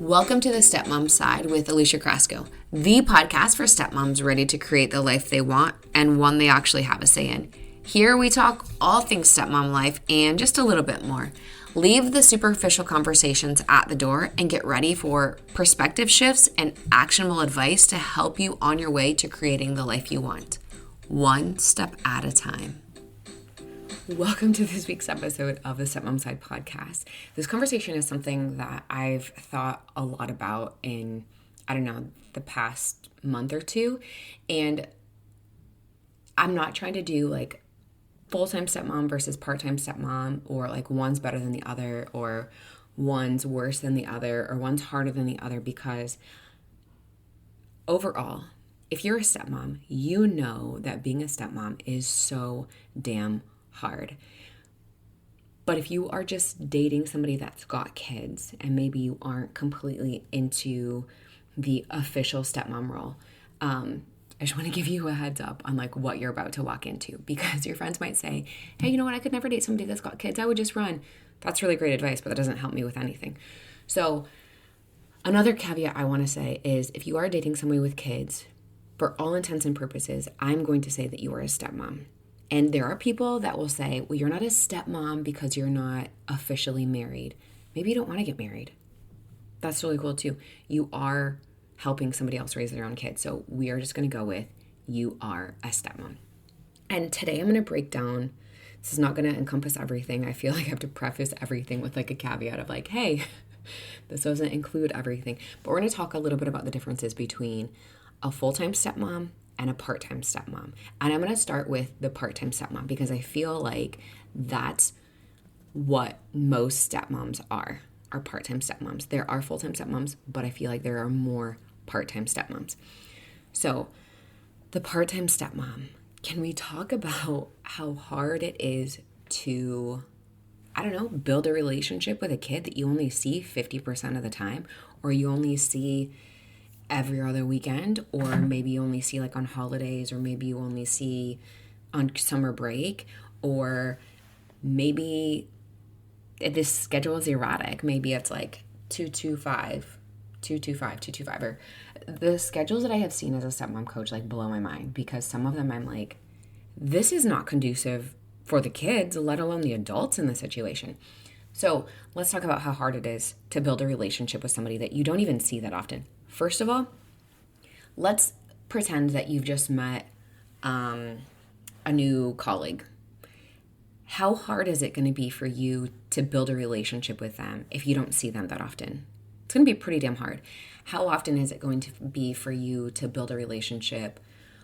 Welcome to the Stepmom Side with Alicia Crasco, the podcast for stepmoms ready to create the life they want and one they actually have a say in. Here we talk all things stepmom life and just a little bit more. Leave the superficial conversations at the door and get ready for perspective shifts and actionable advice to help you on your way to creating the life you want, one step at a time. Welcome to this week's episode of the Stepmom Side podcast. This conversation is something that I've thought a lot about in, the past month or two. And I'm not trying to do like full-time stepmom versus part-time stepmom, or like one's better than the other, or one's worse than the other, or one's harder than the other, because overall, if you're a stepmom, you know that being a stepmom is so damn hard. But if you are just dating somebody that's got kids and maybe you aren't completely into the official stepmom role, I just want to give you a heads up on like what you're about to walk into, because your friends might say, hey, you know what? I could never date somebody that's got kids. I would just run. That's really great advice, but that doesn't help me with anything. So another caveat I want to say is if you are dating somebody with kids, for all intents and purposes, I'm going to say that you are a stepmom. And there are people that will say, well, you're not a stepmom because you're not officially married. Maybe you don't want to get married. That's really cool too. You are helping somebody else raise their own kids. So we are just going to go with you are a stepmom. And today I'm going to break down, this is not going to encompass everything. I feel like I have to preface everything with like a caveat of like, hey, this doesn't include everything. But we're going to talk a little bit about the differences between a full-time stepmom and a part-time stepmom. And I'm going to start with the part-time stepmom because I feel like that's what most stepmoms are part-time stepmoms. There are full-time stepmoms, but I feel like there are more part-time stepmoms. So the part-time stepmom, can we talk about how hard it is to, build a relationship with a kid that you only see 50% of the time, or you only see every other weekend, or maybe you only see like on holidays, or maybe you only see on summer break, or maybe this schedule is erratic. Maybe it's like 225, 225, 225, or the schedules that I have seen as a stepmom coach like blow my mind, because some of them I'm like, this is not conducive for the kids, let alone the adults in the situation. So let's talk about how hard it is to build a relationship with somebody that you don't even see that often. First of all, let's pretend that you've just met a new colleague. How hard is it going to be for you to build a relationship with them if you don't see them that often? It's going to be pretty damn hard. How often is it going to be for you to build a relationship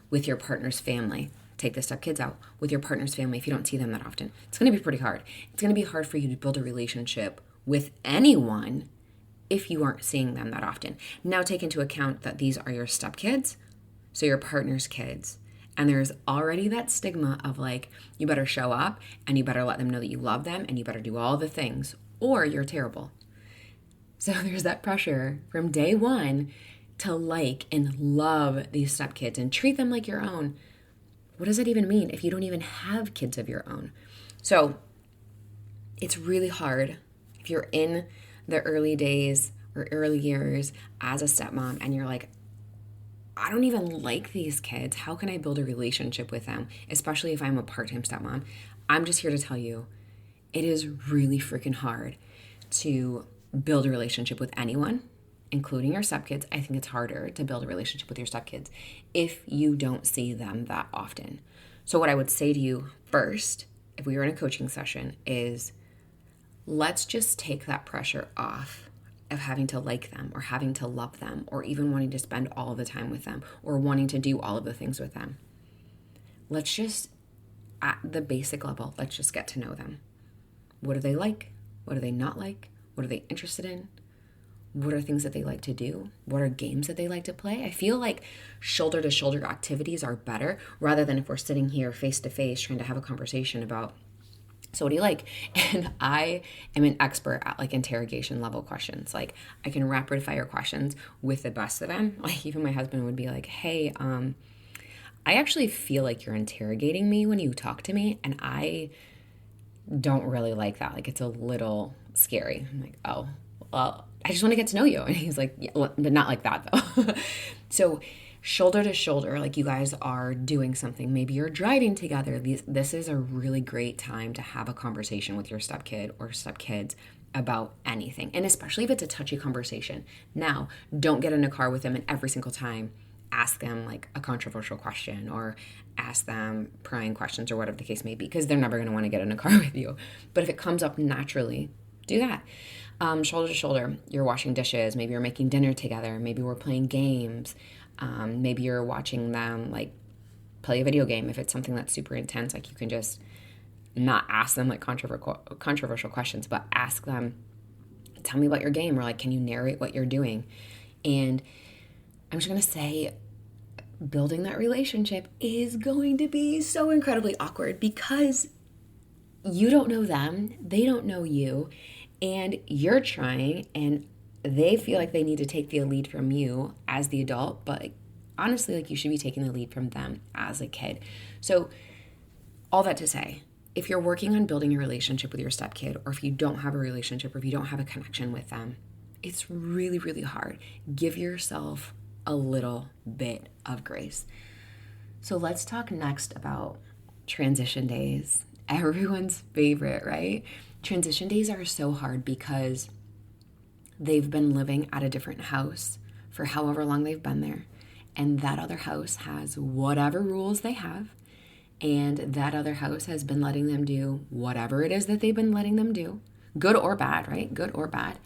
with your partner's family? Take the stepkids out, with your partner's family if you don't see them that often. It's going to be pretty hard. It's going to be hard for you to build a relationship with anyone if you aren't seeing them that often. Now take into account that these are your stepkids, so your partner's kids. And there's already that stigma of like, you better show up and you better let them know that you love them and you better do all the things or you're terrible. So there's that pressure from day one to like and love these stepkids and treat them like your own. What does that even mean if you don't even have kids of your own? So it's really hard if you're in the early days or early years as a stepmom and you're like, I don't even like these kids. How can I build a relationship with them? Especially if I'm a part-time stepmom. I'm just here to tell you, it is really freaking hard to build a relationship with anyone, including your stepkids. I think it's harder to build a relationship with your stepkids if you don't see them that often. So what I would say to you first, if we were in a coaching session, is let's just take that pressure off of having to like them or having to love them or even wanting to spend all of the time with them or wanting to do all of the things with them. Let's just, at the basic level, let's just get to know them. What do they like? What do they not like? What are they interested in? What are things that they like to do? What are games that they like to play? I feel like shoulder-to-shoulder activities are better rather than if we're sitting here face-to-face trying to have a conversation about, so what do you like? And I am an expert at like interrogation level questions. Like I can rapid fire questions with the best of them. Like even my husband would be like, hey, I actually feel like you're interrogating me when you talk to me. And I don't really like that. Like it's a little scary. I'm like, oh, well, I just want to get to know you. And he's like, yeah, well, but not like that though. So shoulder to shoulder, like you guys are doing something. Maybe you're driving together. This is a really great time to have a conversation with your stepkid or stepkids about anything. And especially if it's a touchy conversation. Now, don't get in a car with them and every single time ask them like a controversial question or ask them prying questions or whatever the case may be, because they're never going to want to get in a car with you. But if it comes up naturally, do that. Shoulder to shoulder, you're washing dishes, maybe you're making dinner together, maybe we're playing games, maybe you're watching them like play a video game. If it's something that's super intense, like you can just not ask them like controversial questions, but ask them, tell me about your game, or like, can you narrate what you're doing? And I'm just going to say, building that relationship is going to be so incredibly awkward because you don't know them, they don't know you, and you're trying, and they feel like they need to take the lead from you as the adult, but honestly, like you should be taking the lead from them as a kid. So all that to say, if you're working on building a relationship with your stepkid, or if you don't have a relationship, or if you don't have a connection with them, it's really, really hard. Give yourself a little bit of grace. So let's talk next about transition days. Everyone's favorite, right? Transition days are so hard because they've been living at a different house for however long they've been there. And that other house has whatever rules they have. And that other house has been letting them do whatever it is that they've been letting them do, good or bad, right? Good or bad.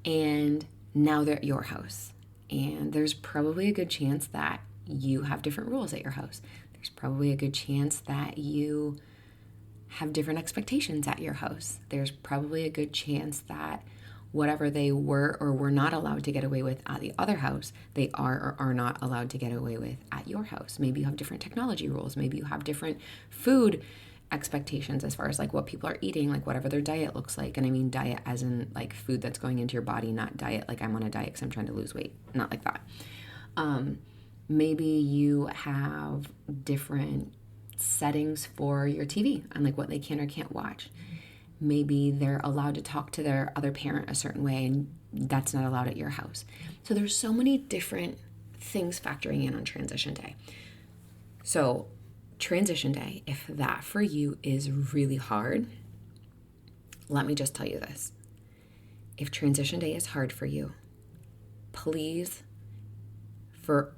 And now they're at your house. And there's probably a good chance that you have different rules at your house. There's probably a good chance that you have different expectations at your house. There's probably a good chance that whatever they were or were not allowed to get away with at the other house, they are or are not allowed to get away with at your house. Maybe you have different technology rules. Maybe you have different food expectations as far as like what people are eating, like whatever their diet looks like. And I mean diet as in like food that's going into your body, not diet like I'm on a diet because I'm trying to lose weight. Not like that. Maybe you have different settings for your TV and like what they can or can't watch. Maybe they're allowed to talk to their other parent a certain way and that's not allowed at your house. So there's so many different things factoring in on transition day. So transition day, if that for you is really hard, let me just tell you this. If transition day is hard for you, please, for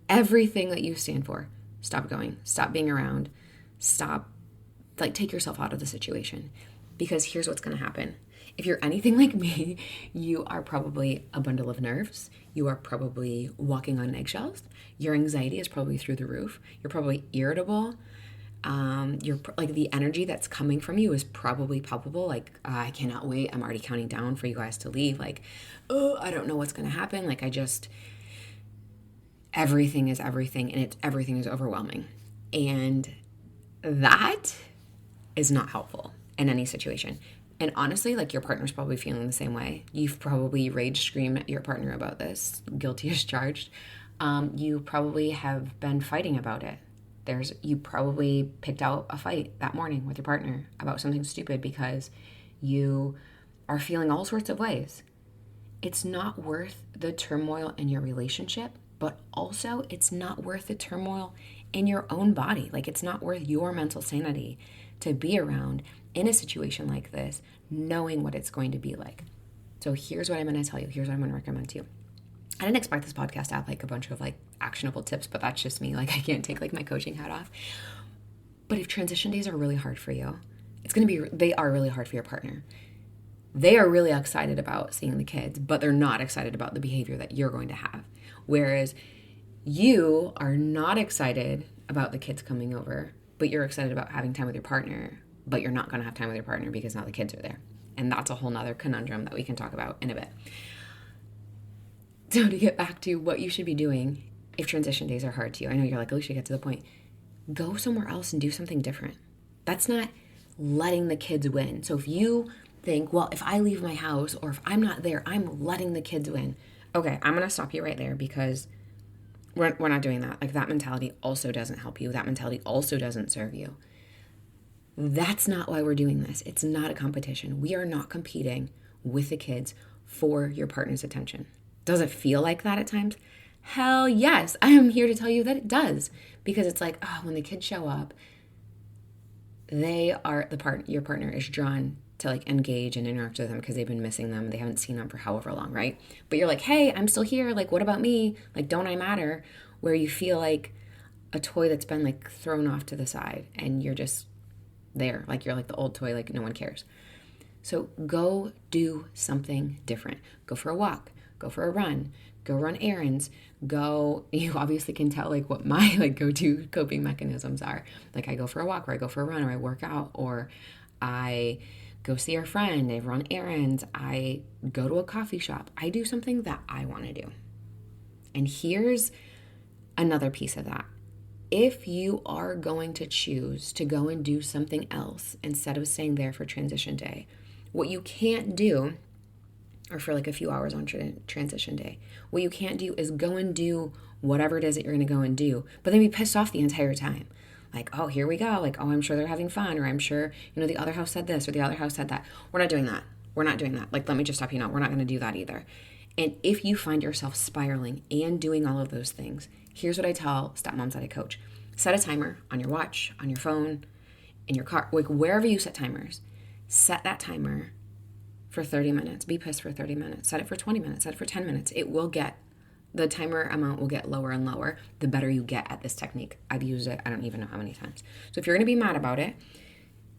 everything that you stand for, stop going, stop being around, stop, like take yourself out of the situation. Because here's what's going to happen. If you're anything like me, you are probably a bundle of nerves. You are probably walking on eggshells. Your anxiety is probably through the roof. You're probably irritable. You're like the energy that's coming from you is probably palpable. Like, I cannot wait. I'm already counting down for you guys to leave. Like, oh, I don't know what's going to happen. Like, everything is everything, and everything is overwhelming. And that is not helpful in any situation. And honestly, like your partner's probably feeling the same way. You've probably rage screamed at your partner about this. Guilty as charged. You probably have been fighting about it. You probably picked out a fight that morning with your partner about something stupid because you are feeling all sorts of ways. It's not worth the turmoil in your relationship, but also it's not worth the turmoil in your own body. Like it's not worth your mental sanity to be around in a situation like this, knowing what it's going to be like. So here's what I'm going to tell you. Here's what I'm going to recommend to you. I didn't expect this podcast to have like a bunch of like actionable tips, but that's just me. Like I can't take like my coaching hat off. But if transition days are really hard for you, they are really hard for your partner. They are really excited about seeing the kids, but they're not excited about the behavior that you're going to have. Whereas you are not excited about the kids coming over, but you're excited about having time with your partner, but you're not going to have time with your partner because now the kids are there. And that's a whole nother conundrum that we can talk about in a bit. So to get back to what you should be doing if transition days are hard to you, I know you're like, Alicia, get to the point. Go somewhere else and do something different. That's not letting the kids win. So if you think, well, if I leave my house or if I'm not there, I'm letting the kids win. Okay, I'm going to stop you right there because we're not doing that. Like that mentality also doesn't help you. That mentality also doesn't serve you. That's not why we're doing this. It's not a competition. We are not competing with the kids for your partner's attention. Does it feel like that at times? Hell yes. I am here to tell you that it does, because it's like, oh, when the kids show up, your partner is drawn to like engage and interact with them because they've been missing them. They haven't seen them for however long, right? But you're like, hey, I'm still here. Like, what about me? Like, don't I matter? Where you feel like a toy that's been like thrown off to the side and you're just there. Like, you're like the old toy, like no one cares. So go do something different. Go for a walk, go for a run, go run errands, you obviously can tell like what my like go-to coping mechanisms are. Like I go for a walk, or I go for a run, or I work out, or I go see a friend, I run errands, I go to a coffee shop. I do something that I want to do. And here's another piece of that. If you are going to choose to go and do something else instead of staying there for transition day, what you can't do, or for like a few hours on transition day, what you can't do is go and do whatever it is that you're going to go and do, but then be pissed off the entire time. Like, oh, here we go. Like, oh, I'm sure they're having fun, or I'm sure, the other house said this, or the other house said that. We're not doing that. We're not doing that. Like, let me just stop you now. We're not going to do that either. And if you find yourself spiraling and doing all of those things, here's what I tell stepmoms that I coach. Set a timer on your watch, on your phone, in your car, like wherever you set timers. Set that timer for 30 minutes. Be pissed for 30 minutes. Set it for 20 minutes. Set it for 10 minutes. The timer amount will get lower and lower the better you get at this technique. I've used it, I don't even know how many times. So if you're going to be mad about it,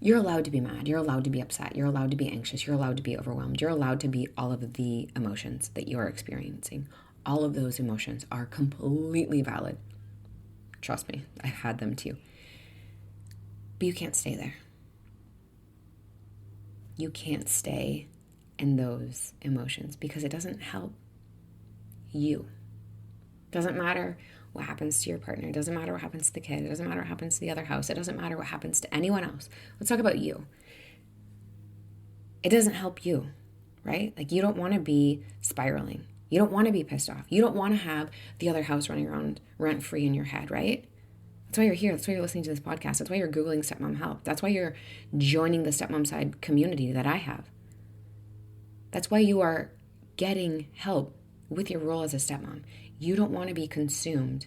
you're allowed to be mad. You're allowed to be upset. You're allowed to be anxious. You're allowed to be overwhelmed. You're allowed to be all of the emotions that you're experiencing. All of those emotions are completely valid. Trust me, I've had them too. But you can't stay there. You can't stay in those emotions because it doesn't help you. It doesn't matter what happens to your partner. It doesn't matter what happens to the kid. It doesn't matter what happens to the other house. It doesn't matter what happens to anyone else. Let's talk about you. It doesn't help you, right? Like, you don't want to be spiraling. You don't want to be pissed off. You don't want to have the other house running around rent-free in your head, right? That's why you're here. That's why you're listening to this podcast. That's why you're Googling stepmom help. That's why you're joining the stepmom side community that I have. That's why you are getting help with your role as a stepmom. You don't want to be consumed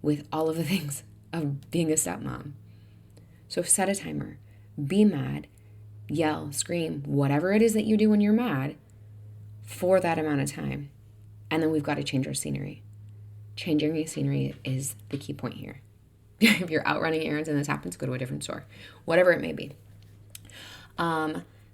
with all of the things of being a stepmom. So set a timer. Be mad. Yell, scream, whatever it is that you do when you're mad for that amount of time. And then we've got to change our scenery. Changing your scenery is the key point here. If you're out running errands and this happens, go to a different store. Whatever it may be.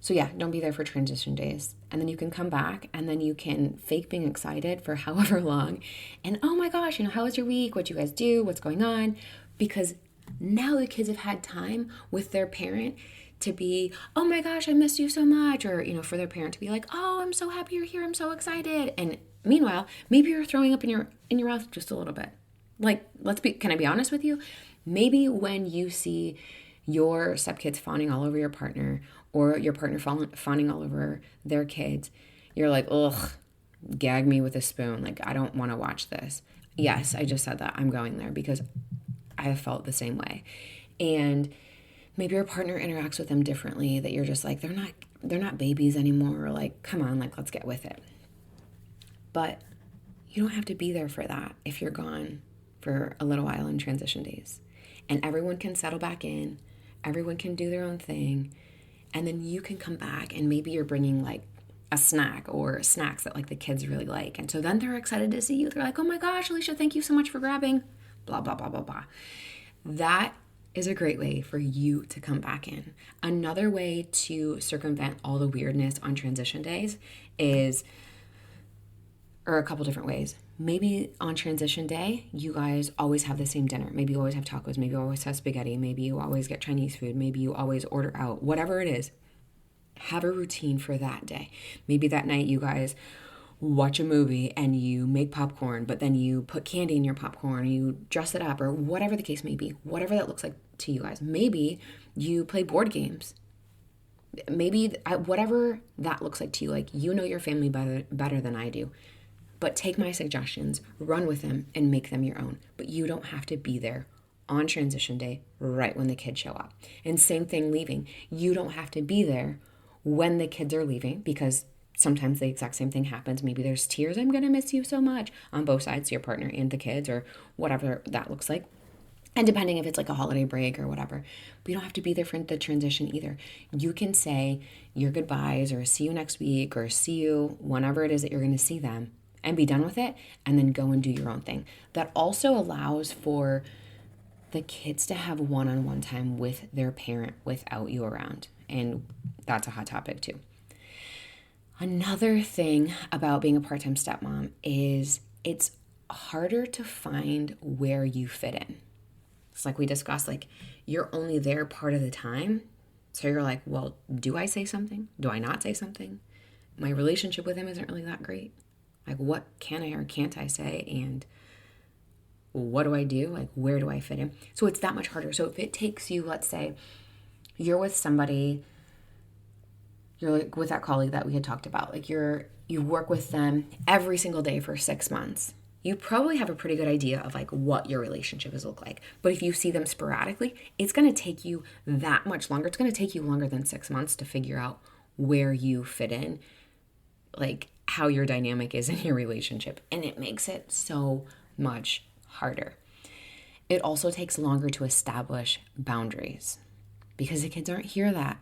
So yeah, don't be there for transition days. And then you can come back and then you can fake being excited for however long. And oh my gosh, how was your week? What'd you guys do? What's going on? Because now the kids have had time with their parent to be, oh my gosh, I missed you so much. Or, for their parent to be like, oh, I'm so happy you're here. I'm so excited. And meanwhile, maybe you're throwing up in your mouth just a little bit. Like, can I be honest with you? Maybe when you see your stepkids fawning all over your partner, or your partner fawning all over their kids, you're like, ugh, gag me with a spoon. Like, I don't want to watch this. Yes, I just said that. I'm going there because I have felt the same way. And maybe your partner interacts with them differently, that you're just like, they're not babies anymore. Or like, come on, like, let's get with it. But you don't have to be there for that if you're gone for a little while in transition days. And everyone can settle back in. Everyone can do their own thing. And then you can come back and maybe you're bringing like a snack or snacks that like the kids really like. And so then they're excited to see you. They're like, oh my gosh, Alicia, thank you so much for grabbing blah, blah, blah, blah, blah. That is a great way for you to come back in. Another way to circumvent all the weirdness on transition days or a couple different ways. Maybe on transition day, you guys always have the same dinner. Maybe you always have tacos. Maybe you always have spaghetti. Maybe you always get Chinese food. Maybe you always order out. Whatever it is, have a routine for that day. Maybe that night you guys watch a movie and you make popcorn, but then you put candy in your popcorn, or you dress it up, or whatever the case may be, whatever that looks like to you guys. Maybe you play board games. Maybe whatever that looks like to you, like, your family better than I do. But take my suggestions, run with them, and make them your own. But you don't have to be there on transition day right when the kids show up. And same thing leaving. You don't have to be there when the kids are leaving, because sometimes the exact same thing happens. Maybe there's tears, I'm going to miss you so much on both sides, your partner and the kids, or whatever that looks like. And depending if it's like a holiday break or whatever, but you don't have to be there for the transition either. You can say your goodbyes or see you next week or see you whenever it is that you're going to see them and be done with it, and then go and do your own thing. That also allows for the kids to have one-on-one time with their parent without you around. And that's a hot topic too. Another thing about being a part-time stepmom is it's harder to find where you fit in. It's like we discussed, like you're only there part of the time. So you're like, well, do I say something? Do I not say something? My relationship with him isn't really that great. Like, what can I or can't I say? And what do I do? Like, where do I fit in? So it's that much harder. So if it takes you, let's say you're with somebody, you're like with that colleague that we had talked about, like you work with them every single day for 6 months. You probably have a pretty good idea of like what your relationship is look like. But if you see them sporadically, it's going to take you that much longer. It's going to take you longer than 6 months to figure out where you fit in, like how your dynamic is in your relationship. And it makes it so much harder. It also takes longer to establish boundaries because the kids aren't here that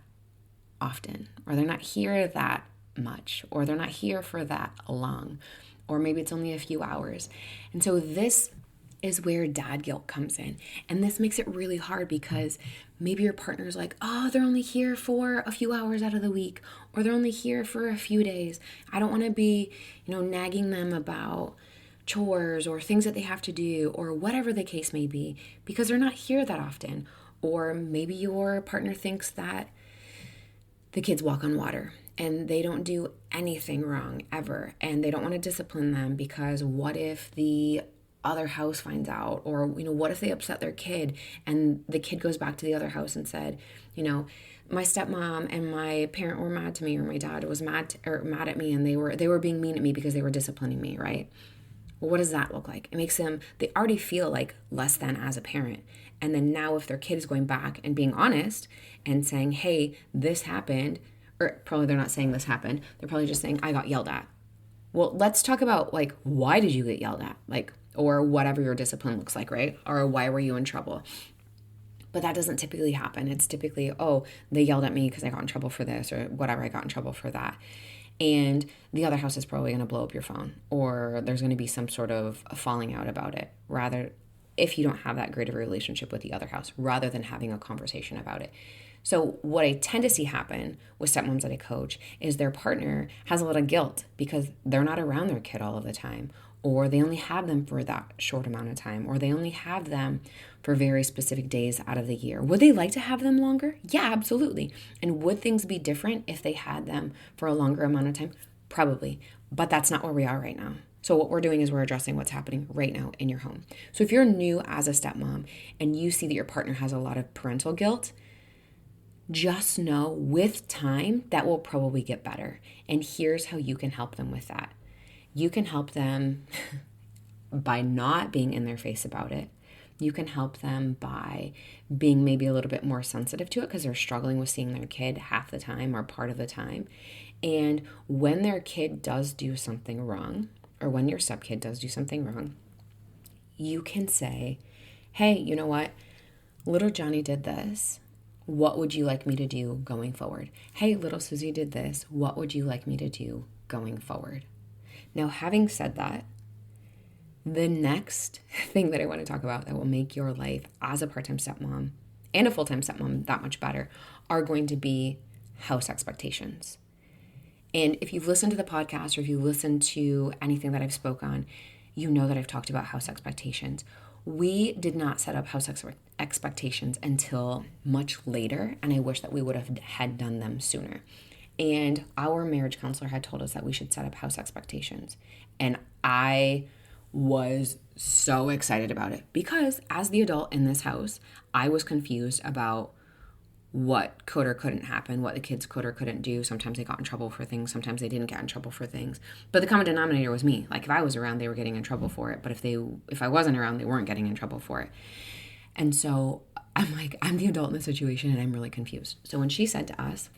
often, or they're not here that much, or they're not here for that long, or maybe it's only a few hours. And so this is where dad guilt comes in. And this makes it really hard because maybe your partner's like, oh, they're only here for a few hours out of the week, or they're only here for a few days. I don't want to be, nagging them about chores or things that they have to do or whatever the case may be because they're not here that often. Or maybe your partner thinks that the kids walk on water and they don't do anything wrong ever, and they don't want to discipline them because what if the other house finds out, or what if they upset their kid and the kid goes back to the other house and said, my stepmom and my parent were mad to me, or my dad was mad at me, and they were being mean at me because they were disciplining me, right? Well, what does that look like? It makes them, they already feel like less than as a parent. And then now if their kid is going back and being honest and saying, hey, this happened, or probably they're not saying this happened, they're probably just saying, I got yelled at. Well, let's talk about like, why did you get yelled at? Like, or whatever your discipline looks like, right? Or why were you in trouble? But that doesn't typically happen. It's typically, oh, they yelled at me because I got in trouble for this, or whatever, I got in trouble for that. And the other house is probably going to blow up your phone, or there's going to be some sort of a falling out about it, rather if you don't have that great of a relationship with the other house, rather than having a conversation about it. So what I tend to see happen with stepmoms that I coach is their partner has a lot of guilt because they're not around their kid all of the time, or they only have them for that short amount of time, or they only have them for very specific days out of the year. Would they like to have them longer? Yeah, absolutely. And would things be different if they had them for a longer amount of time? Probably. But that's not where we are right now. So what we're doing is we're addressing what's happening right now in your home. So if you're new as a stepmom and you see that your partner has a lot of parental guilt, just know with time that will probably get better. And here's how you can help them with that. You can help them by not being in their face about it. You can help them by being maybe a little bit more sensitive to it because they're struggling with seeing their kid half the time or part of the time. And when their kid does do something wrong, or when your stepkid does do something wrong, you can say, hey, you know what? Little Johnny did this. What would you like me to do going forward? Hey, little Susie did this. What would you like me to do going forward? Now, having said that, the next thing that I want to talk about that will make your life as a part-time stepmom and a full-time stepmom that much better are going to be house expectations. And if you've listened to the podcast or if you listened to anything that I've spoke on, you know that I've talked about house expectations. We did not set up house expectations until much later, and I wish that we would have had done them sooner. And our marriage counselor had told us that we should set up house expectations. And I was so excited about it because as the adult in this house, I was confused about what could or couldn't happen, what the kids could or couldn't do. Sometimes they got in trouble for things. Sometimes they didn't get in trouble for things. But the common denominator was me. Like if I was around, they were getting in trouble for it. But if I wasn't around, they weren't getting in trouble for it. And so I'm like, I'm the adult in the situation and I'm really confused. So when she said to us,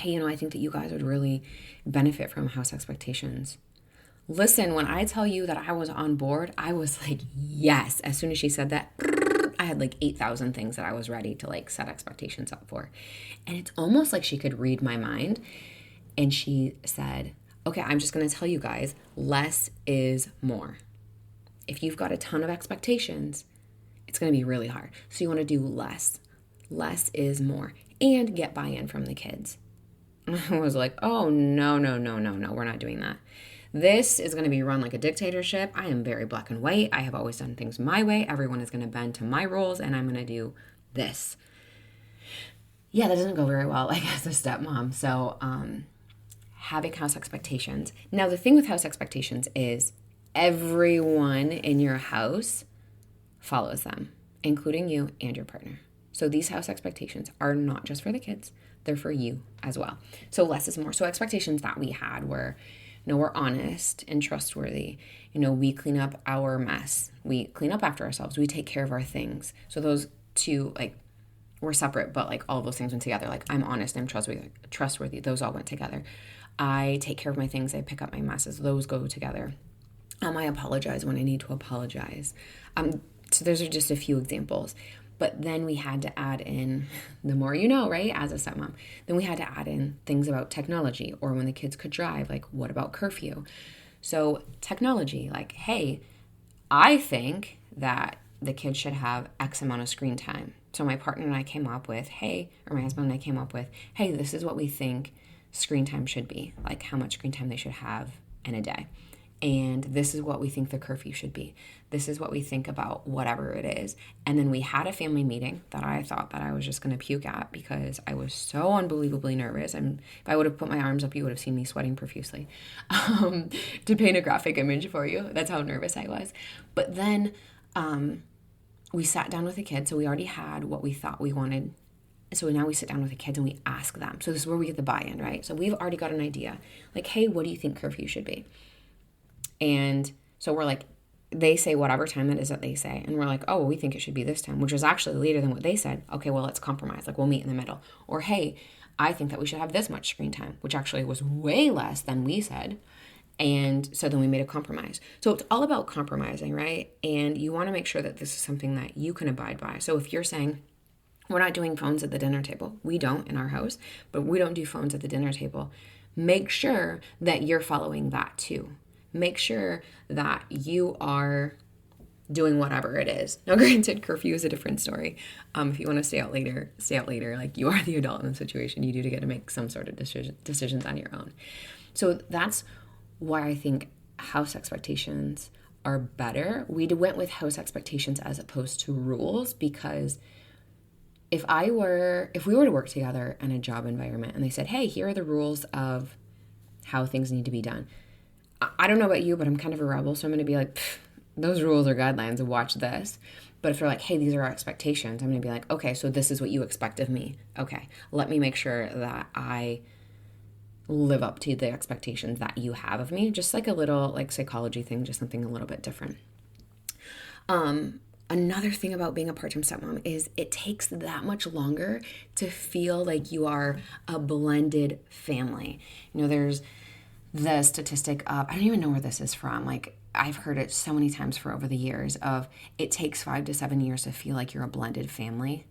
hey, I think that you guys would really benefit from house expectations. Listen, when I tell you that I was on board, I was like, yes. As soon as she said that, I had like 8,000 things that I was ready to like set expectations up for. And it's almost like she could read my mind. And she said, okay, I'm just going to tell you guys, less is more. If you've got a ton of expectations, it's going to be really hard. So you want to do less. Less is more. And get buy-in from the kids. I was like, oh, no, we're not doing that. This is going to be run like a dictatorship. I am very black and white. I have always done things my way. Everyone is going to bend to my rules, and I'm going to do this. Yeah, that doesn't go very well, like as a stepmom. So having house expectations. Now, the thing with house expectations is everyone in your house follows them, including you and your partner. So these house expectations are not just for the kids. They're for you as well. So less is more. So expectations that we had were, we're honest and trustworthy. We clean up our mess. We clean up after ourselves. We take care of our things. So those two, like, we're separate, but like all of those things went together. Like, I'm honest, I'm trustworthy. Those all went together. I take care of my things. I pick up my messes. Those go together. I apologize when I need to apologize. So those are just a few examples. But then we had to add in, the more you know, right, as a stepmom, then we had to add in things about technology, or when the kids could drive, like, what about curfew? So technology, like, hey, I think that the kids should have X amount of screen time. So my partner and I came up with, or my husband and I came up with, hey, this is what we think screen time should be, like how much screen time they should have in a day. And this is what we think the curfew should be. This is what we think about whatever it is. And then we had a family meeting that I thought that I was just going to puke at because I was so unbelievably nervous. And if I would have put my arms up, you would have seen me sweating profusely. To paint a graphic image for you, that's how nervous I was. But then we sat down with the kids. So we already had what we thought we wanted. So now we sit down with the kids and we ask them. So this is where we get the buy-in, right? So we've already got an idea. Like, hey, what do you think curfew should be? And so we're like, they say whatever time it is that they say. And we're like, oh, well, we think it should be this time, which was actually later than what they said. Okay, well, let's compromise. Like, we'll meet in the middle. Or, hey, I think that we should have this much screen time, which actually was way less than we said. And so then we made a compromise. So it's all about compromising, right? And you want to make sure that this is something that you can abide by. So if you're saying, we're not doing phones at the dinner table. We don't in our house, but we don't do phones at the dinner table. Make sure that you're following that too. Make sure that you are doing whatever it is. Now, granted, curfew is a different story. If you want to stay out later, stay out later. Like, you are the adult in the situation. You do get to make some sort of decisions on your own. So that's why I think house expectations are better. We went with house expectations as opposed to rules because if we were to work together in a job environment and they said, hey, here are the rules of how things need to be done. I don't know about you, but I'm kind of a rebel, so I'm going to be like, those rules are guidelines, watch this. But if they're like, hey, these are our expectations, I'm going to be like, okay, so this is what you expect of me. Okay, let me make sure that I live up to the expectations that you have of me. Just like a little like psychology thing, just something a little bit different. Another thing about being a part-time stepmom is it takes that much longer to feel like you are a blended family. There's the statistic of, I don't even know where this is from. Like, I've heard it so many times for over the years of it takes 5 to 7 years to feel like you're a blended family.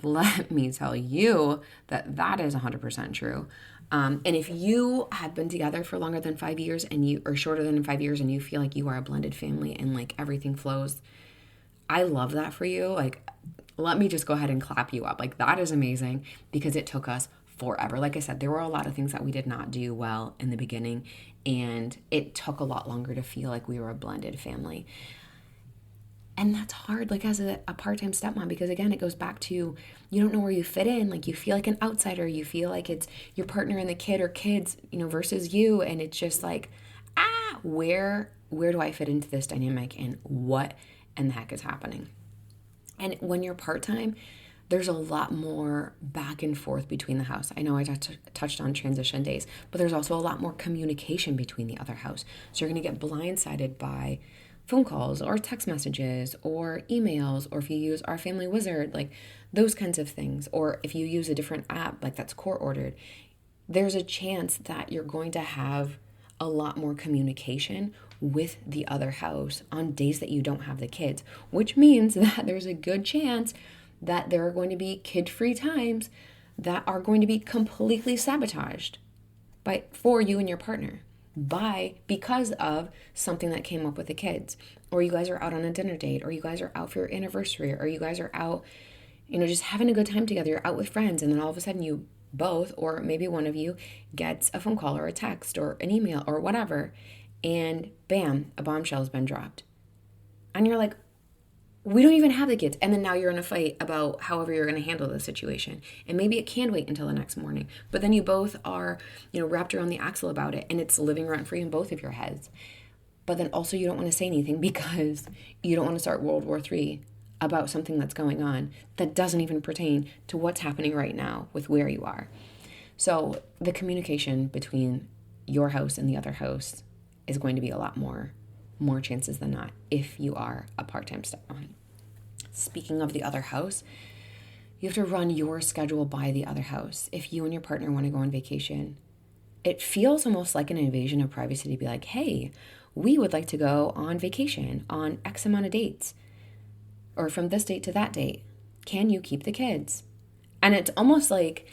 Let me tell you that is 100% true. And if you have been together for longer than 5 years or shorter than 5 years and you feel like you are a blended family and like everything flows, I love that for you. Like, let me just go ahead and clap you up. Like, that is amazing because it took us forever. Like I said, there were a lot of things that we did not do well in the beginning, and it took a lot longer to feel like we were a blended family. And that's hard, like as a part-time stepmom, because again, it goes back to you don't know where you fit in. Like, you feel like an outsider. You feel like it's your partner and the kid or kids, versus you. And it's just like, where do I fit into this dynamic, and what in the heck is happening? And when you're part-time, there's a lot more back and forth between the house. I know I touched on transition days, but there's also a lot more communication between the other house. So you're going to get blindsided by phone calls or text messages or emails, or if you use Our Family Wizard, like those kinds of things. Or if you use a different app, like that's court ordered, there's a chance that you're going to have a lot more communication with the other house on days that you don't have the kids, which means that there's a good chance that there are going to be kid-free times that are going to be completely sabotaged for you and your partner because of something that came up with the kids, or you guys are out on a dinner date, or you guys are out for your anniversary, or you guys are out, just having a good time together. You're out with friends, and then all of a sudden you both, or maybe one of you, gets a phone call or a text or an email or whatever, and bam, a bombshell has been dropped. And you're like, we don't even have the kids. And then now you're in a fight about however you're going to handle the situation. And maybe it can wait until the next morning. But then you both are, wrapped around the axle about it, and it's living rent free in both of your heads. But then also you don't want to say anything because you don't want to start World War III about something that's going on that doesn't even pertain to what's happening right now with where you are. So the communication between your house and the other house is going to be a lot more chances than not if you are a part-time stepmom. Speaking of the other house, you have to run your schedule by the other house. If you and your partner want to go on vacation, it feels almost like an invasion of privacy to be like, hey, we would like to go on vacation on X amount of dates, or from this date to that date. Can you keep the kids? And it's almost like,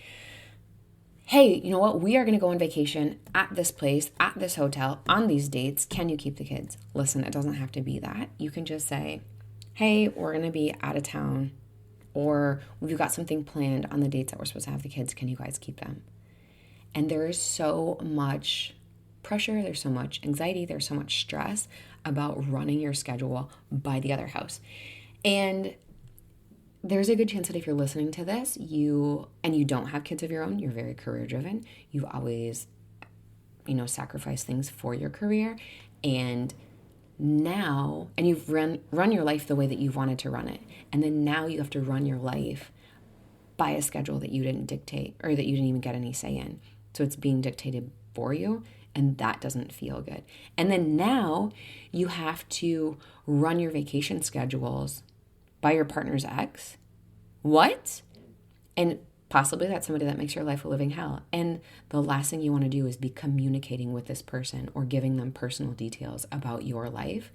hey, you know what? We are going to go on vacation at this place, at this hotel, on these dates. Can you keep the kids? Listen, it doesn't have to be that. You can just say, hey, we're going to be out of town, or we've got something planned on the dates that we're supposed to have the kids. Can you guys keep them? And there is so much pressure. There's so much anxiety. There's so much stress about running your schedule by the other house. And there's a good chance that if you're listening to this, you don't have kids of your own, you're very career driven. You've always, sacrificed things for your career. And now, and you've run your life the way that you've wanted to run it. And then now you have to run your life by a schedule that you didn't dictate, or that you didn't even get any say in. So it's being dictated for you. And that doesn't feel good. And then now you have to run your vacation schedules by your partner's ex. What? And possibly that's somebody that makes your life a living hell. And the last thing you want to do is be communicating with this person or giving them personal details about your life.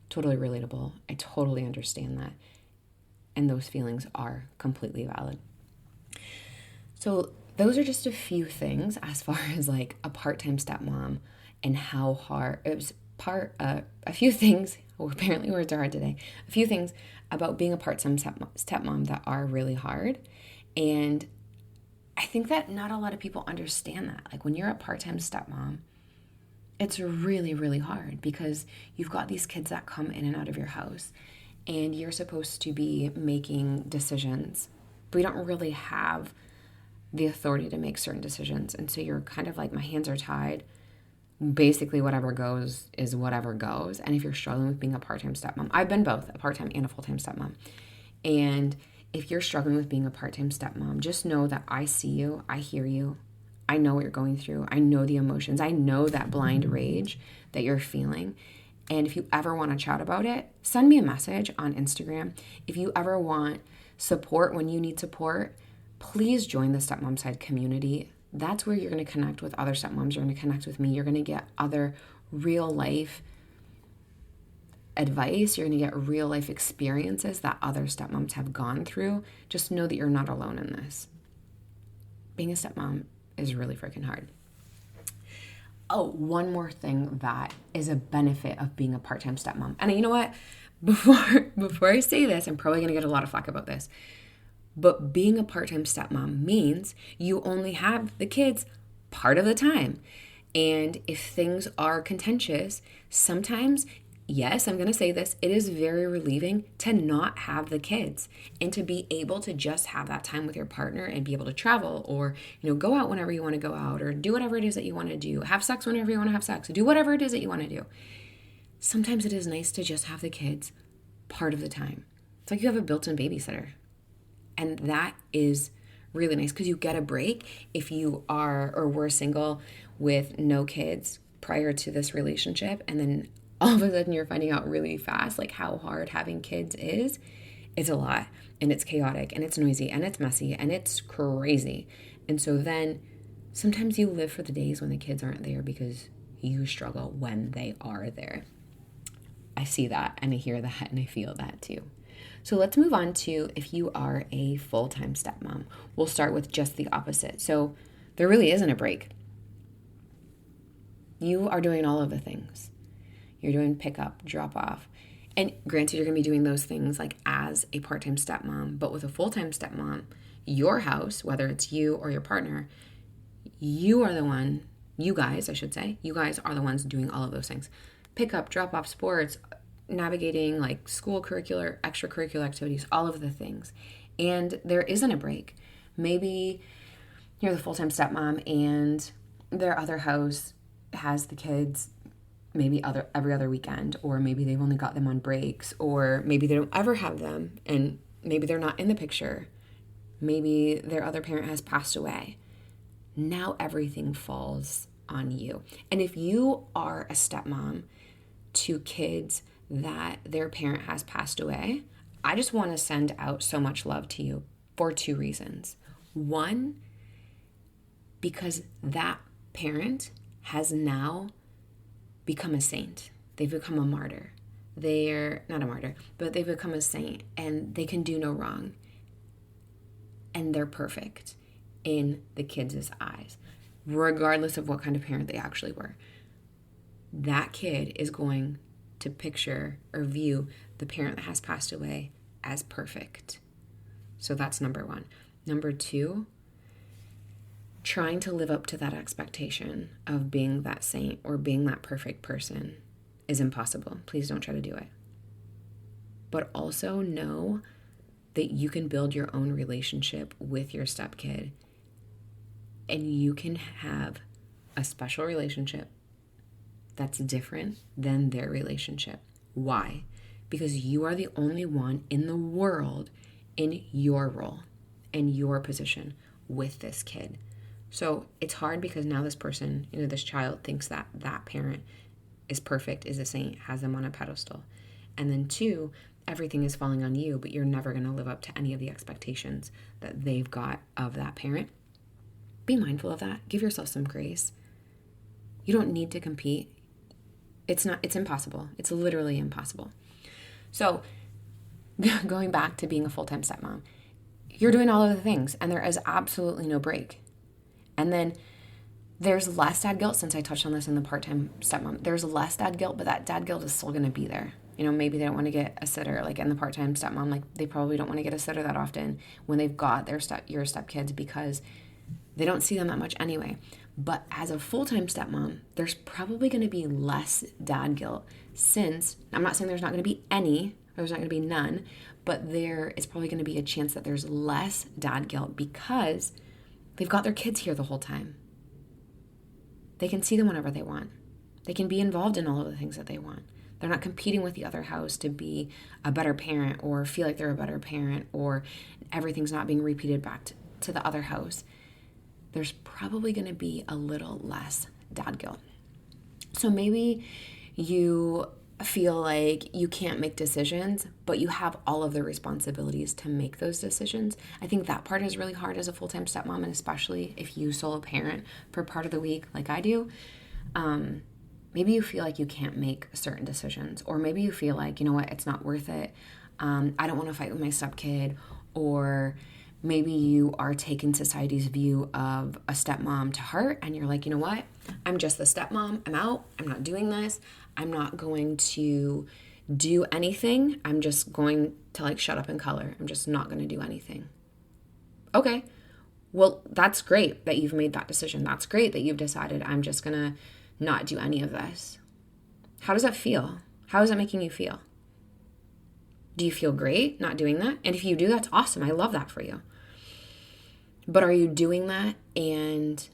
Totally relatable. I totally understand that. And those feelings are completely valid. So those are just a few things as far as like a part-time stepmom and how hard it was. A few things, apparently words are hard today, a few things about being a part-time stepmom that are really hard. And I think that not a lot of people understand that. Like when you're a part-time stepmom, it's really, really hard because you've got these kids that come in and out of your house, and you're supposed to be making decisions, but you don't really have the authority to make certain decisions. And so you're kind of like, my hands are tied. Basically, whatever goes is whatever goes. And if you're struggling with being a part-time stepmom, I've been both a part-time and a full-time stepmom. And if you're struggling with being a part-time stepmom, just know that I see you, I hear you, I know what you're going through, I know the emotions, I know that blind rage that you're feeling. And if you ever want to chat about it, send me a message on Instagram. If you ever want support when you need support, please join the Stepmom Side community. That's where you're going to connect with other stepmoms. You're going to connect with me. You're going to get other real life advice. You're going to get real life experiences that other stepmoms have gone through. Just know that you're not alone in this. Being a stepmom is really freaking hard. Oh, one more thing that is a benefit of being a part-time stepmom. And you know what? Before I say this, I'm probably going to get a lot of flack about this. But being a part-time stepmom means you only have the kids part of the time. And if things are contentious, sometimes, yes, I'm going to say this, it is very relieving to not have the kids and to be able to just have that time with your partner and be able to travel or, go out whenever you want to go out or do whatever it is that you want to do. Have sex whenever you want to have sex. Do whatever it is that you want to do. Sometimes it is nice to just have the kids part of the time. It's like you have a built-in babysitter. And that is really nice because you get a break if you are or were single with no kids prior to this relationship. And then all of a sudden you're finding out really fast like how hard having kids is. It's a lot, and it's chaotic, and it's noisy, and it's messy, and it's crazy. And so then Sometimes you live for the days when the kids aren't there because you struggle when they are there. I see that and I hear that and I feel that too. So let's move on to if you are a full-time stepmom. We'll start with just the opposite. So there really isn't a break. You are doing all of the things. You're doing pickup, drop off. And granted, you're going to be doing those things like as a part-time stepmom, but with a full-time stepmom, your house, whether it's you or your partner, you are the one, you guys, I should say, you guys are the ones doing all of those things. Pick up, drop off, sports, navigating like school curricular, extracurricular activities, all of the things. And there isn't a break. Maybe you're the full-time stepmom and their other house has the kids maybe every other weekend, or maybe they've only got them on breaks, or maybe they don't ever have them and maybe they're not in the picture. Maybe their other parent has passed away. Now everything falls on you. And if you are a stepmom to kids that their parent has passed away, I just want to send out so much love to you for two reasons. One, because that parent has now become a saint. They've become a martyr. They're not a martyr, but they've become a saint and they can do no wrong. And they're perfect in the kids' eyes, regardless of what kind of parent they actually were. That kid is going to picture or view the parent that has passed away as perfect. So that's number one. Number two, trying to live up to that expectation of being that saint or being that perfect person is impossible. Please don't try to do it. But also know that you can build your own relationship with your stepkid and you can have a special relationship that's different than their relationship. Why? Because you are the only one in the world in your role and your position with this kid. So it's hard because now this person, this child thinks that that parent is perfect, is a saint, has them on a pedestal. And then two, everything is falling on you, but you're never going to live up to any of the expectations that they've got of that parent. Be mindful of that. Give yourself some grace. You don't need to compete. It's impossible. It's literally impossible. So going back to being a full-time stepmom, you're doing all of the things and there is absolutely no break. And then there's less dad guilt, since I touched on this in the part-time stepmom. There's less dad guilt, but that dad guilt is still going to be there. Maybe they don't want to get a sitter, like in the part-time stepmom, like they probably don't want to get a sitter that often when they've got your stepkids because they don't see them that much anyway. But as a full-time stepmom, there's probably going to be less dad guilt, since I'm not saying there's not going to be any, or there's not going to be none, but there is probably going to be a chance that there's less dad guilt because they've got their kids here the whole time. They can see them whenever they want. They can be involved in all of the things that they want. They're not competing with the other house to be a better parent or feel like they're a better parent, or everything's not being repeated back to the other house. There's probably going to be a little less dad guilt. So maybe you feel like you can't make decisions, but you have all of the responsibilities to make those decisions. I think that part is really hard as a full-time stepmom, and especially if you solo parent for part of the week like I do. Maybe you feel like you can't make certain decisions, or maybe you feel like, it's not worth it. I don't want to fight with my stepkid, or maybe you are taking society's view of a stepmom to heart and you're like, I'm just the stepmom. I'm out. I'm not doing this. I'm not going to do anything. I'm just going to shut up and color. I'm just not going to do anything. Okay. Well, that's great that you've made that decision. That's great that you've decided I'm just going to not do any of this. How does that feel? How is that making you feel? Do you feel great not doing that? And if you do, that's awesome. I love that for you. But are you doing that and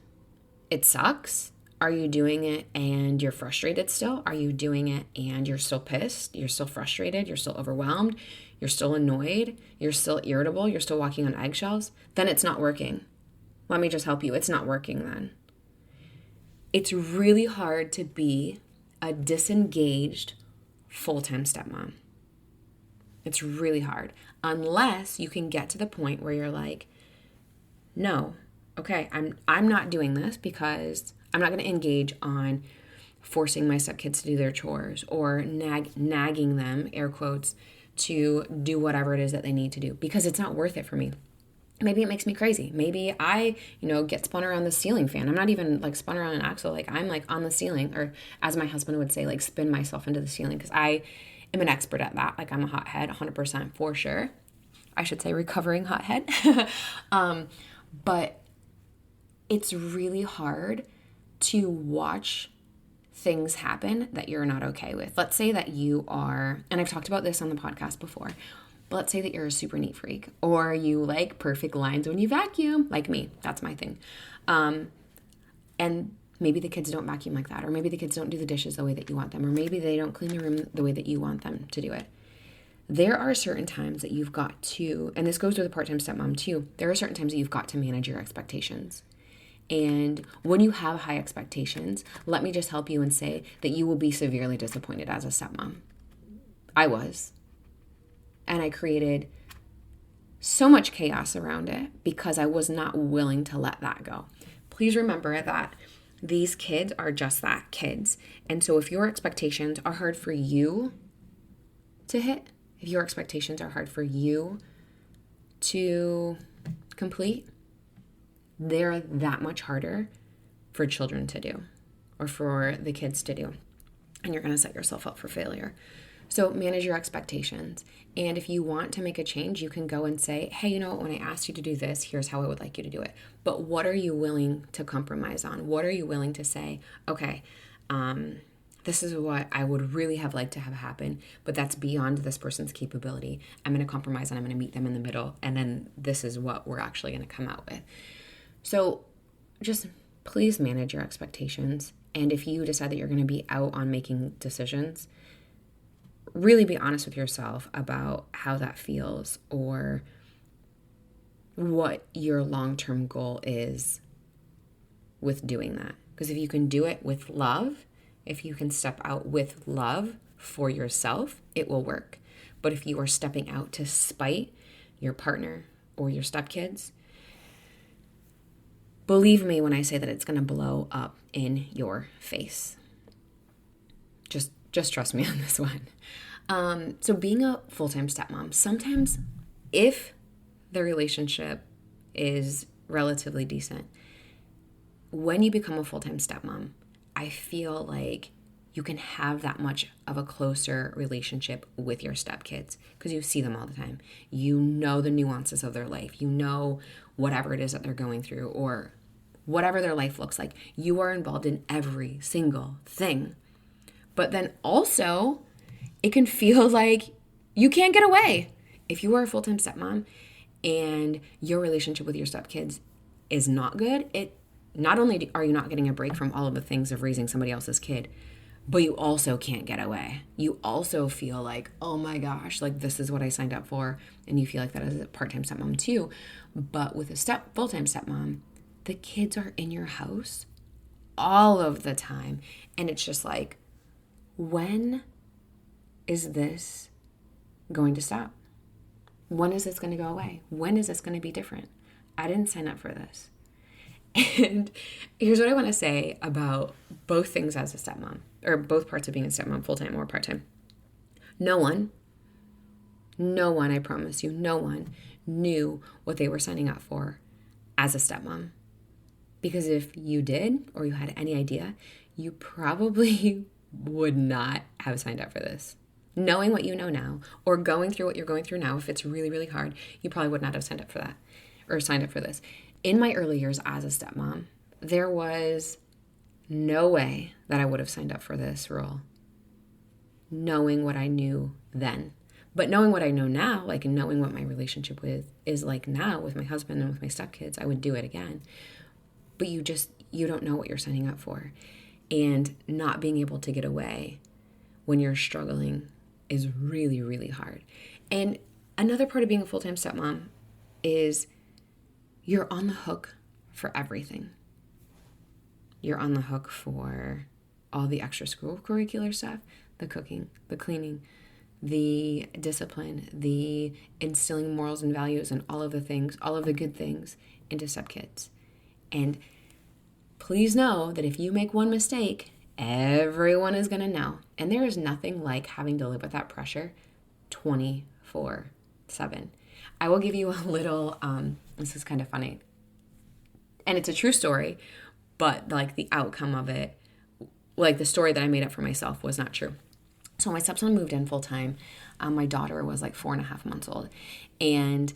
it sucks? Are you doing it and you're frustrated still? Are you doing it and you're still pissed? You're still frustrated? You're still overwhelmed? You're still annoyed? You're still irritable? You're still walking on eggshells? Then it's not working. Let me just help you. It's not working then. It's really hard to be a disengaged full-time stepmom. It's really hard unless you can get to the point where you're like, no, okay, I'm not doing this because I'm not going to engage on forcing my stepkids to do their chores or nagging them, air quotes, to do whatever it is that they need to do because it's not worth it for me. Maybe it makes me crazy. Maybe I, get spun around the ceiling fan. I'm not even like spun around an axle. Like I'm like on the ceiling, or as my husband would say, like spin myself into the ceiling because I am an expert at that. Like I'm a hothead, 100% for sure. I should say recovering hothead. But it's really hard to watch things happen that you're not okay with. Let's say that you are, and I've talked about this on the podcast before, but let's say that you're a super neat freak or you like perfect lines when you vacuum, like me. That's my thing. And maybe the kids don't vacuum like that, or maybe the kids don't do the dishes the way that you want them, or maybe they don't clean the room the way that you want them to do it. There are certain times that you've got to, and this goes with a part-time stepmom too, there are certain times that you've got to manage your expectations. And when you have high expectations, let me just help you and say that you will be severely disappointed as a stepmom. I was. And I created so much chaos around it because I was not willing to let that go. Please remember that these kids are just that, kids. And so if your expectations are hard for you to hit, if your expectations are hard for you to complete, they're that much harder for children to do or for the kids to do. And you're going to set yourself up for failure. So manage your expectations. And if you want to make a change, you can go and say, hey, when I asked you to do this, here's how I would like you to do it. But what are you willing to compromise on? What are you willing to say, okay, this is what I would really have liked to have happen, but that's beyond this person's capability. I'm going to compromise and I'm going to meet them in the middle. And then this is what we're actually going to come out with. So just please manage your expectations. And if you decide that you're going to be out on making decisions, really be honest with yourself about how that feels or what your long-term goal is with doing that. Because if you can do it with love, if you can step out with love for yourself, it will work. But if you are stepping out to spite your partner or your stepkids, believe me when I say that it's going to blow up in your face. Just trust me on this one. So being a full-time stepmom, sometimes if the relationship is relatively decent, when you become a full-time stepmom, I feel like you can have that much of a closer relationship with your stepkids because you see them all the time. You know the nuances of their life. You know whatever it is that they're going through or whatever their life looks like. You are involved in every single thing. But then also, it can feel like you can't get away. If you are a full-time stepmom and your relationship with your stepkids is not good, not only are you not getting a break from all of the things of raising somebody else's kid, but you also can't get away. You also feel like, oh my gosh, like this is what I signed up for. And you feel like that as a part-time stepmom too. But with a full-time stepmom, the kids are in your house all of the time. And it's just like, when is this going to stop? When is this going to go away? When is this going to be different? I didn't sign up for this. And here's what I want to say about both things as a stepmom, or both parts of being a stepmom, full-time or part-time. No one, I promise you, no one knew what they were signing up for as a stepmom. Because if you did, or you had any idea, you probably would not have signed up for this. Knowing what you know now, or going through what you're going through now, if it's really, really hard, you probably would not have signed up for that, or signed up for this. In my early years as a stepmom, there was no way that I would have signed up for this role, knowing what I knew then. But knowing what I know now, like knowing what my relationship is like now with my husband and with my stepkids, I would do it again. But you don't know what you're signing up for. And not being able to get away when you're struggling is really, really hard. And another part of being a full-time stepmom is you're on the hook for everything. You're on the hook for all the extracurricular stuff, the cooking, the cleaning, the discipline, the instilling morals and values and all of the things, all of the good things into stepkids. And please know that if you make one mistake, everyone is going to know. And there is nothing like having to live with that pressure 24/7. I will give you a little, this is kind of funny. And it's a true story, but like the outcome of it, like the story that I made up for myself was not true. So my stepson moved in full time. My daughter was like 4.5 months old. And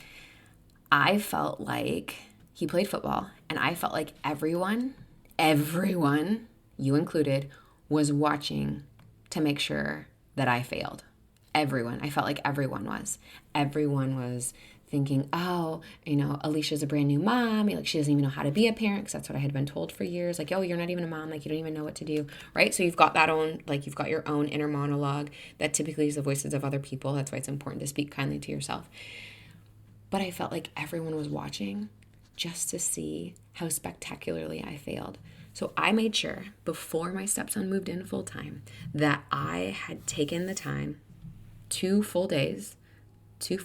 I felt like he played football. And I felt like everyone, you included, was watching to make sure that I failed. Everyone. I felt like everyone was. Everyone was thinking, oh, Alicia's a brand new mom. Like, she doesn't even know how to be a parent, because that's what I had been told for years. Like, oh, you're not even a mom. Like, you don't even know what to do, right? So you've got you've got your own inner monologue that typically is the voices of other people. That's why it's important to speak kindly to yourself. But I felt like everyone was watching just to see how spectacularly I failed. So I made sure before my stepson moved in full time that I had taken the time, 2 full days, to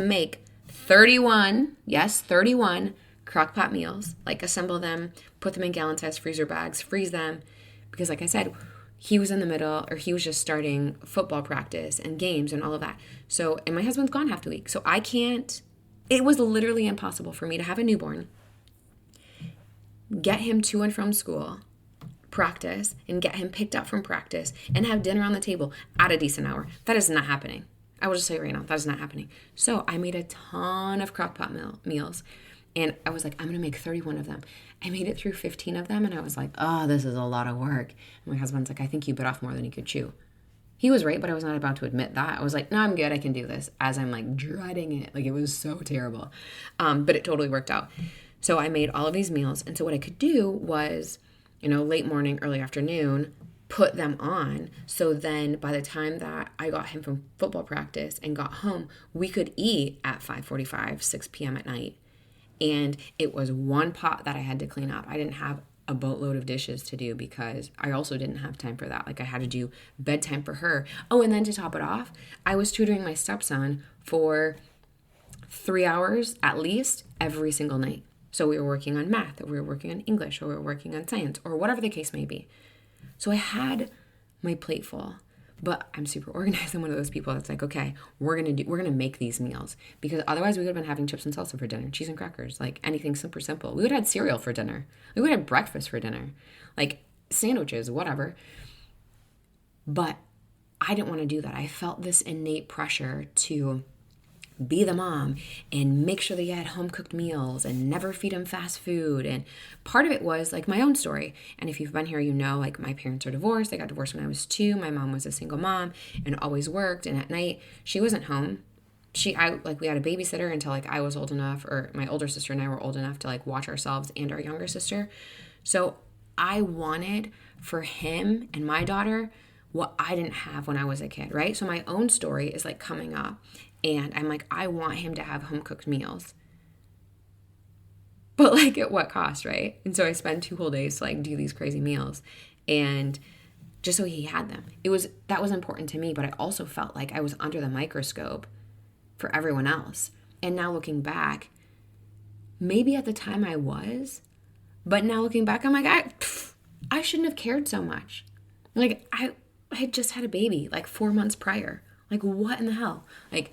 make 31 crock-pot meals, like assemble them, put them in gallon-sized freezer bags, freeze them, because like I said, he was just starting football practice and games and all of that. So, and my husband's gone half the week, so it was literally impossible for me to have a newborn, get him to and from school, practice, and get him picked up from practice, and have dinner on the table at a decent hour. That is not happening. I will just say right now, that is not happening. So I made a ton of crock-pot meals, and I was like, I'm going to make 31 of them. I made it through 15 of them, and I was like, oh, this is a lot of work. And my husband's like, I think you bit off more than you could chew. He was right, but I was not about to admit that. I was like, no, I'm good. I can do this, as I'm like dreading it. Like, it was so terrible. But it totally worked out. So I made all of these meals. And so what I could do was, late morning, early afternoon, put them on. So then by the time that I got him from football practice and got home, we could eat at 5:45, 6 p.m. at night. And it was one pot that I had to clean up. I didn't have a boatload of dishes to do because I also didn't have time for that. Like, I had to do bedtime for her. Oh, and then to top it off, I was tutoring my stepson for 3 hours at least every single night. So we were working on math, or we were working on English, or we were working on science, or whatever the case may be. So I had my plate full, but I'm super organized. I'm one of those people that's like, okay, we're gonna make these meals, because otherwise we would have been having chips and salsa for dinner, cheese and crackers, like anything super simple. We would have had cereal for dinner. We would have breakfast for dinner, like sandwiches, whatever. But I didn't want to do that. I felt this innate pressure to be the mom and make sure that you had home-cooked meals and never feed them fast food. And part of it was like my own story. And if you've been here, like my parents are divorced. They got divorced when I was 2. My mom was a single mom and always worked. And at night, she wasn't home. We had a babysitter until like I was old enough, or my older sister and I were old enough to like watch ourselves and our younger sister. So I wanted for him and my daughter what I didn't have when I was a kid, right? So my own story is like coming up. And I'm like, I want him to have home-cooked meals. But like, at what cost, right? And so I spent 2 whole days to like do these crazy meals. And just so he had them. That was important to me, but I also felt like I was under the microscope for everyone else. And now looking back, maybe at the time I was, but now looking back, I'm like, I shouldn't have cared so much. Like, I had just had a baby like 4 months prior. Like, what in the hell? Like,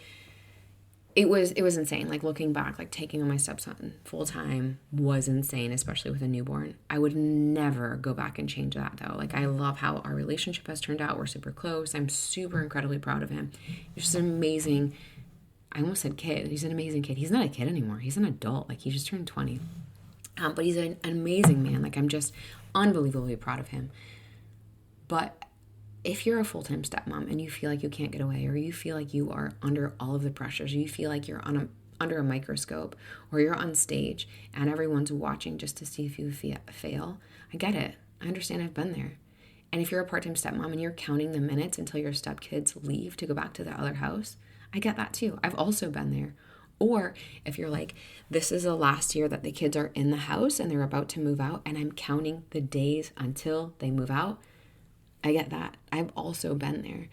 it was insane. Like, looking back, like taking on my stepson full time was insane, especially with a newborn. I would never go back and change that, though. Like, I love how our relationship has turned out. We're super close. I'm super incredibly proud of him. He's just an amazing, I almost said kid. He's an amazing kid. He's not a kid anymore. He's an adult. Like, he just turned 20. But he's an amazing man. Like, I'm just unbelievably proud of him. But if you're a full-time stepmom and you feel like you can't get away, or you feel like you are under all of the pressures, or you feel like you're under a microscope, or you're on stage and everyone's watching just to see if you fail, I get it. I understand. I've been there. And if you're a part-time stepmom and you're counting the minutes until your stepkids leave to go back to the other house, I get that too. I've also been there. Or if you're like, this is the last year that the kids are in the house and they're about to move out, and I'm counting the days until they move out, I get that. I've also been there.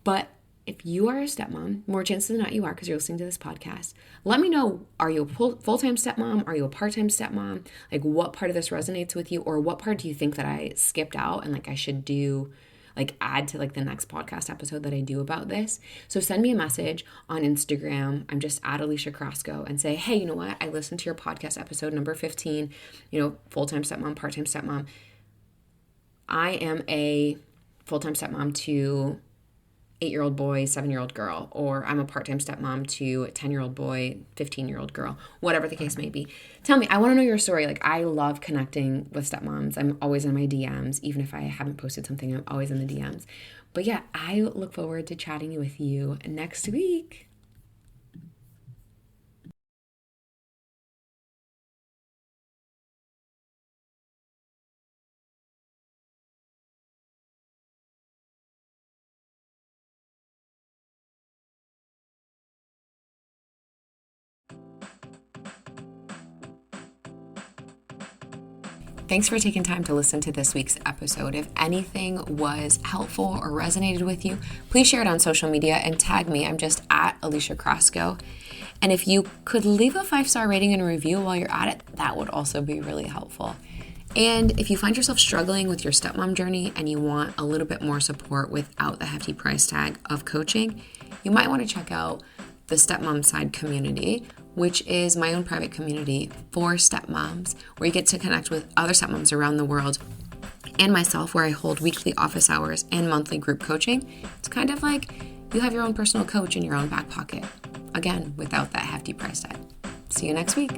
But if you are a stepmom, more chances than not you are because you're listening to this podcast, let me know, are you a full-time stepmom? Are you a part-time stepmom? Like, what part of this resonates with you, or what part do you think that I skipped out and like I should do, like add to like the next podcast episode that I do about this? So send me a message on Instagram. I'm just at Alicia Crosco, and say, hey, you know what? I listened to your podcast episode number 15, full-time stepmom, part-time stepmom. I am a full-time stepmom to 8-year-old boy, 7-year-old girl, or I'm a part-time stepmom to a 10-year-old boy, 15-year-old girl, whatever the case may be. Tell me, I want to know your story. Like, I love connecting with stepmoms. I'm always in my DMs. Even if I haven't posted something, I'm always in the DMs. But yeah, I look forward to chatting with you next week. Thanks for taking time to listen to this week's episode. If anything was helpful or resonated with you, please share it on social media and tag me. I'm just at Alicia Crosco. And if you could leave a 5-star rating and a review while you're at it, that would also be really helpful. And if you find yourself struggling with your stepmom journey and you want a little bit more support without the hefty price tag of coaching, you might want to check out the Stepmom Side community, which is my own private community for stepmoms, where you get to connect with other stepmoms around the world and myself, where I hold weekly office hours and monthly group coaching. It's kind of like you have your own personal coach in your own back pocket. Again, without that hefty price tag. See you next week.